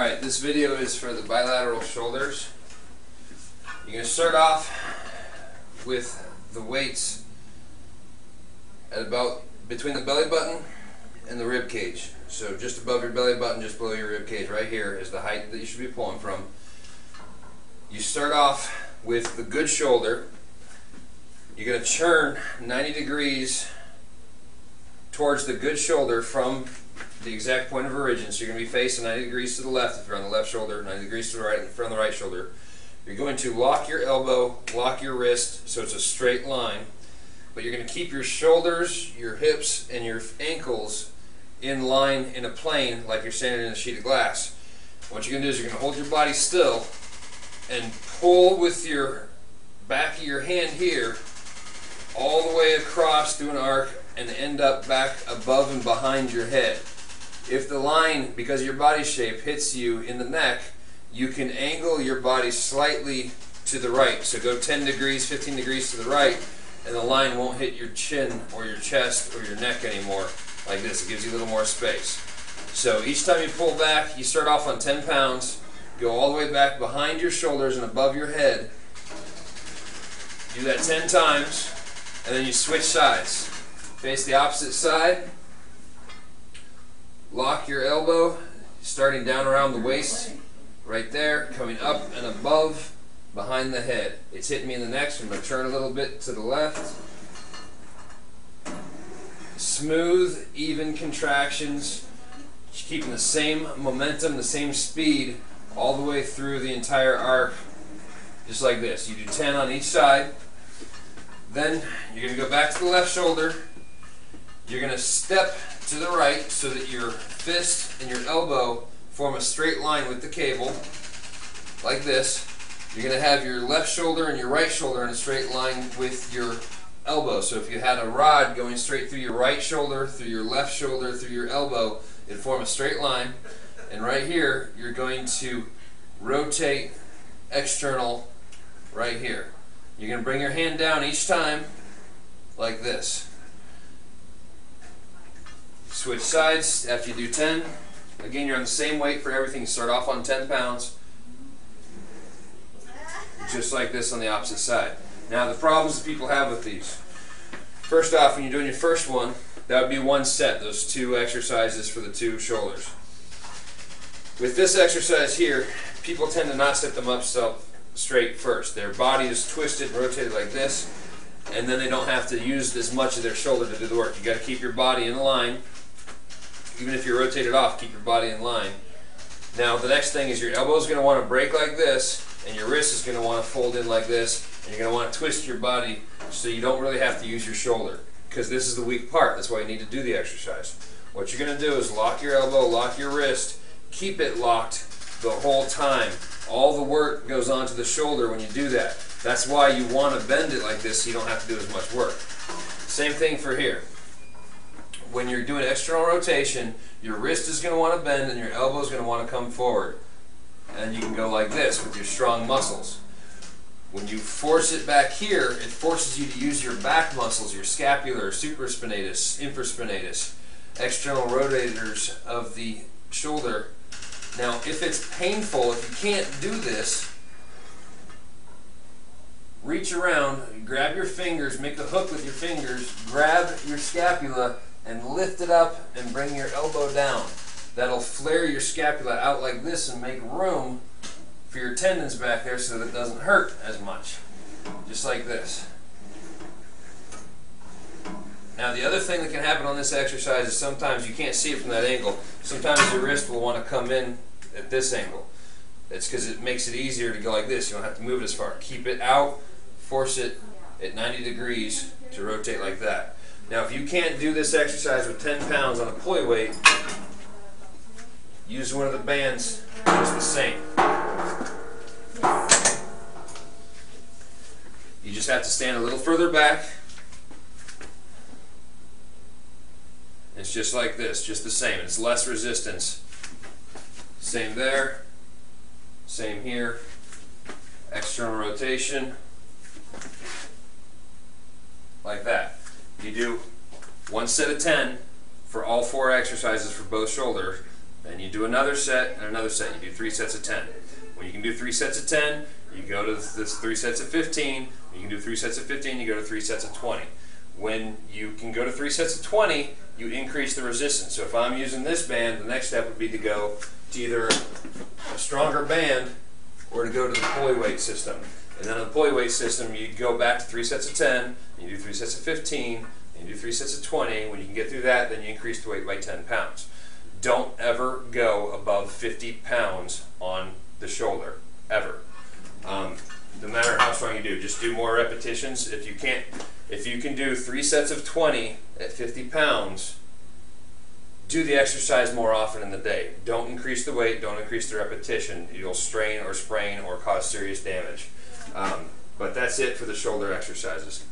Alright, this video is for the bilateral shoulders. You're going to start off with the weights at about between the belly button and the rib cage. So just above your belly button, just below your rib cage, right here is the height that you should be pulling from. You start off with the good shoulder. You're going to turn 90 degrees towards the good shoulder from the exact point of origin. So you're going to be facing 90 degrees to the left if you're on the left shoulder, 90 degrees to the right if you're on the right shoulder. You're going to lock your elbow, lock your wrist so it's a straight line, but you're going to keep your shoulders, your hips, and your ankles in line in a plane like you're standing in a sheet of glass. What you're going to do is you're going to hold your body still and pull with your back of your hand here all the way across through an arc and end up back above and behind your head. If the line, because of your body shape, hits you in the neck, you can angle your body slightly to the right. So go 10 degrees, 15 degrees to the right, and the line won't hit your chin or your chest or your neck anymore like this. It gives you a little more space. So each time you pull back, you start off on 10 pounds, go all the way back behind your shoulders and above your head. Do that 10 times, and then you switch sides. Face the opposite side. Lock your elbow, starting down around the waist, right there, coming up and above, behind the head. It's hitting me in the neck, so I'm going to turn a little bit to the left. Smooth, even contractions, keeping the same momentum, the same speed, all the way through the entire arc, just like this. You do 10 on each side. Then you're going to go back to the left shoulder. You're going to step to the right so that your fist and your elbow form a straight line with the cable, like this. You're going to have your left shoulder and your right shoulder in a straight line with your elbow. So if you had a rod going straight through your right shoulder, through your left shoulder, through your elbow, it'd form a straight line. And right here, you're going to rotate external right here. You're going to bring your hand down each time like this. Switch sides after you do 10. Again, you're on the same weight for everything. Start off on 10 pounds. Just like this on the opposite side. Now the problems that people have with these. First off, when you're doing your first one, that would be one set, those two exercises for the two shoulders. With this exercise here, people tend to not sit them up straight first. Their body is twisted and rotated like this, and then they don't have to use as much of their shoulder to do the work. You've got to keep your body in line. Even if you're rotated off, keep your body in line. Now the next thing is your elbow is going to want to break like this, and your wrist is going to want to fold in like this, and you're going to want to twist your body so you don't really have to use your shoulder, because this is the weak part. That's why you need to do the exercise. What you're going to do is lock your elbow, lock your wrist, keep it locked the whole time. All the work goes onto the shoulder when you do that. That's why you want to bend it like this so you don't have to do as much work. Same thing for here. When you're doing external rotation, your wrist is going to want to bend and your elbow is going to want to come forward. And you can go like this with your strong muscles. When you force it back here, it forces you to use your back muscles, your scapular, supraspinatus, infraspinatus, external rotators of the shoulder. Now, if it's painful, if you can't do this, reach around, grab your fingers, make a hook with your fingers, grab your scapula, and lift it up and bring your elbow down. That'll flare your scapula out like this and make room for your tendons back there so that it doesn't hurt as much. Just like this. Now the other thing that can happen on this exercise is sometimes you can't see it from that angle. Sometimes your wrist will want to come in at this angle. That's because it makes it easier to go like this. You don't have to move it as far. Keep it out, force it at 90 degrees to rotate like that. Now if you can't do this exercise with 10 pounds on a pulley weight, use one of the bands, just the same. You just have to stand a little further back. It's just like this, just the same. It's less resistance. Same there, same here. External rotation, like that. You do one set of 10 for all 4 exercises for both shoulders. Then you do another set and another set. You do 3 sets of 10. When you can do 3 sets of 10, you go to this 3 sets of 15. When you can do 3 sets of 15, you go to 3 sets of 20. When you can go to 3 sets of 20, you increase the resistance. So if I'm using this band, the next step would be to go to either a stronger band or to go to the pulley weight system. And then on the pulley weight system, you go back to 3 sets of 10, and you do 3 sets of 15, and you do 3 sets of 20. When you can get through that, then you increase the weight by 10 pounds. Don't ever go above 50 pounds on the shoulder, ever. No matter how strong you do, just do more repetitions. If you can do 3 sets of 20 at 50 pounds, do the exercise more often in the day. Don't increase the weight, don't increase the repetition. You'll strain or sprain or cause serious damage. But that's it for the shoulder exercises.